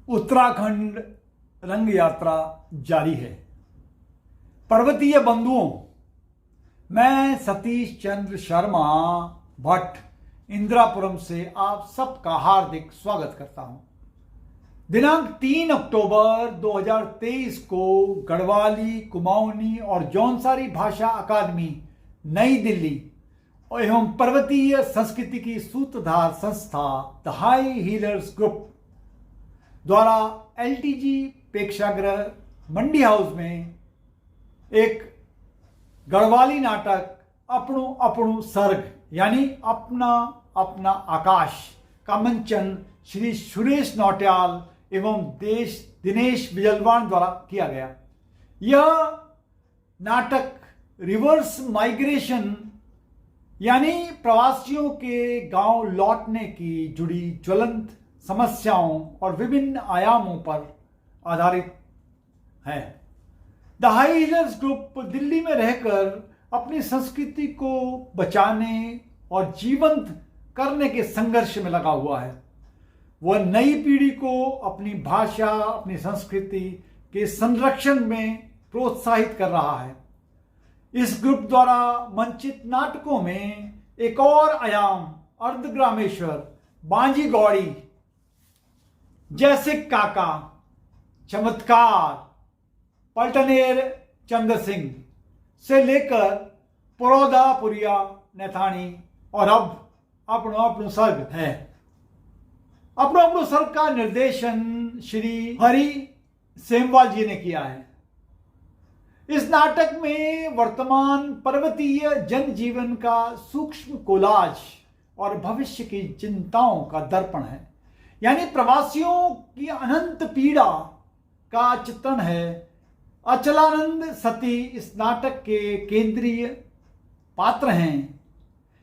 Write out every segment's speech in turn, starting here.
उत्तराखंड रंग यात्रा जारी है। पर्वतीय बंधुओं, मैं सतीश चंद्र शर्मा भट्ट इंदिरापुरम से आप सबका हार्दिक स्वागत करता हूं। दिनांक 3 अक्टूबर 2023 को गढ़वाली, कुमाऊनी और जौनसारी भाषा अकादमी नई दिल्ली एवं पर्वतीय संस्कृति की सूत्रधार संस्था द हाई हीलर्स ग्रुप द्वारा एलटीजी प्रेक्षागृह मंडी हाउस में एक गढ़वाली नाटक अपनू अपनू सर्ग यानी अपना अपना आकाश का मंचन श्री सुरेश नौटियाल एवं दिनेश बिजलवान द्वारा किया गया। यह नाटक रिवर्स माइग्रेशन यानी प्रवासियों के गांव लौटने की जुड़ी ज्वलंत समस्याओं और विभिन्न आयामों पर आधारित है। The high healers group Delhi में रहकर अपनी संस्कृति को बचाने और जीवंत करने के संघर्ष में लगा हुआ है। वह नई पीढ़ी को अपनी भाषा, अपनी संस्कृति के संरक्षण में प्रोत्साहित कर रहा है। इस ग्रुप द्वारा मंचित नाटकों में एक और आयाम अर्धग्रामेश्वर, बांजी गौड़ी, जैसे काका, चमत्कार, पलटनेर चंद्र सिंह से लेकर पुरोधा पुरिया नैथानी और अब अपनो अपनो सर्ग है। अपनो अपनो सर्ग का निर्देशन श्री हरि सेमवाल जी ने किया है। इस नाटक में वर्तमान पर्वतीय जनजीवन का सूक्ष्म कोलाज और भविष्य की चिंताओं का दर्पण है, यानी प्रवासियों की अनंत पीड़ा का चित्रण है। अचलानंद सती इस नाटक के केंद्रीय पात्र हैं।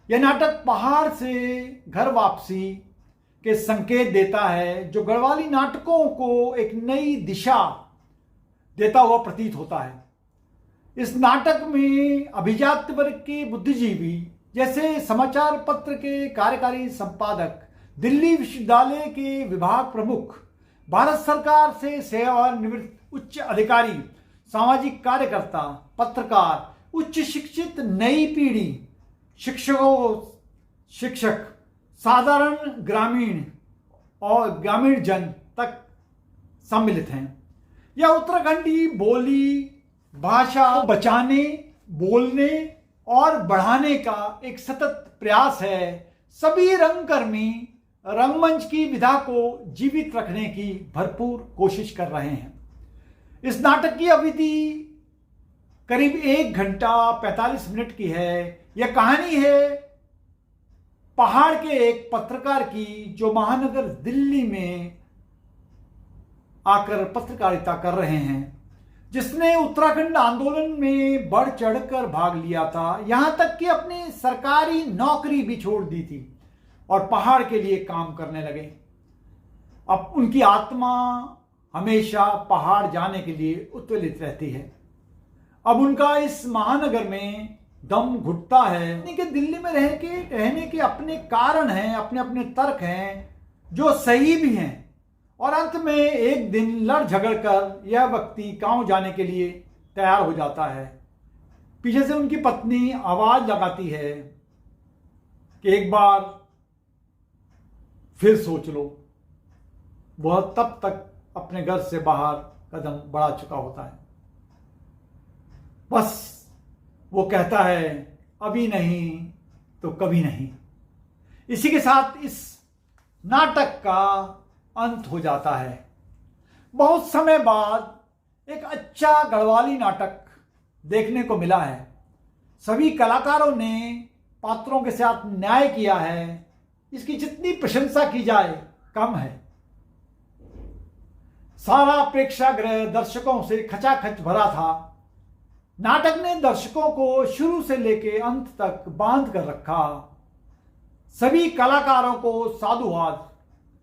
यह नाटक पहाड़ से घर वापसी के संकेत देता है, जो गढ़वाली नाटकों को एक नई दिशा देता हुआ प्रतीत होता है। इस नाटक में अभिजात वर्ग के बुद्धिजीवी जैसे समाचार पत्र के कार्यकारी संपादक, दिल्ली विश्वविद्यालय के विभाग प्रमुख, भारत सरकार से सेवानिवृत्त उच्च अधिकारी, सामाजिक कार्यकर्ता, पत्रकार, उच्च शिक्षित नई पीढ़ी, शिक्षक, साधारण ग्रामीण और ग्रामीण जन तक सम्मिलित हैं। यह उत्तराखंडी बोली भाषा को बचाने, बोलने और बढ़ाने का एक सतत प्रयास है। सभी रंगकर्मी रंगमंच की विधा को जीवित रखने की भरपूर कोशिश कर रहे हैं। इस नाटक की अवधि करीब 1 घंटा 45 मिनट की है। यह कहानी है पहाड़ के एक पत्रकार की, जो महानगर दिल्ली में आकर पत्रकारिता कर रहे हैं, जिसने उत्तराखंड आंदोलन में बढ़ चढ़कर भाग लिया था, यहां तक कि अपनी सरकारी नौकरी भी छोड़ दी थी और पहाड़ के लिए काम करने लगे। अब उनकी आत्मा हमेशा पहाड़ जाने के लिए उत्वेलित रहती है। अब उनका इस महानगर में दम घुटता है कि दिल्ली में रहने के अपने कारण हैं, अपने अपने तर्क हैं जो सही भी हैं, और अंत में एक दिन लड़ झगड़ कर यह व्यक्ति गांव जाने के लिए तैयार हो जाता है। पीछे से उनकी पत्नी आवाज लगाती है कि एक बार फिर सोच लो। वह तब तक अपने घर से बाहर कदम बढ़ा चुका होता है। बस वो कहता है, अभी नहीं तो कभी नहीं। इसी के साथ इस नाटक का अंत हो जाता है। बहुत समय बाद एक अच्छा गढ़वाली नाटक देखने को मिला है। सभी कलाकारों ने पात्रों के साथ न्याय किया है। इसकी जितनी प्रशंसा की जाए कम है। सारा प्रेक्षागृह दर्शकों से खचाखच भरा था। नाटक ने दर्शकों को शुरू से लेकर अंत तक बांध कर रखा। सभी कलाकारों को साधुवाद।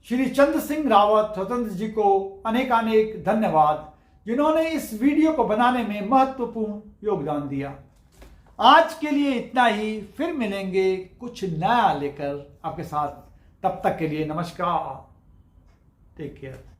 श्री चंद्र सिंह रावत स्वतंत्र जी को अनेकानेक धन्यवाद, जिन्होंने इस वीडियो को बनाने में महत्वपूर्ण योगदान दिया। आज के लिए इतना ही, फिर मिलेंगे कुछ नया लेकर आपके साथ। तब तक के लिए नमस्कार, टेक केयर।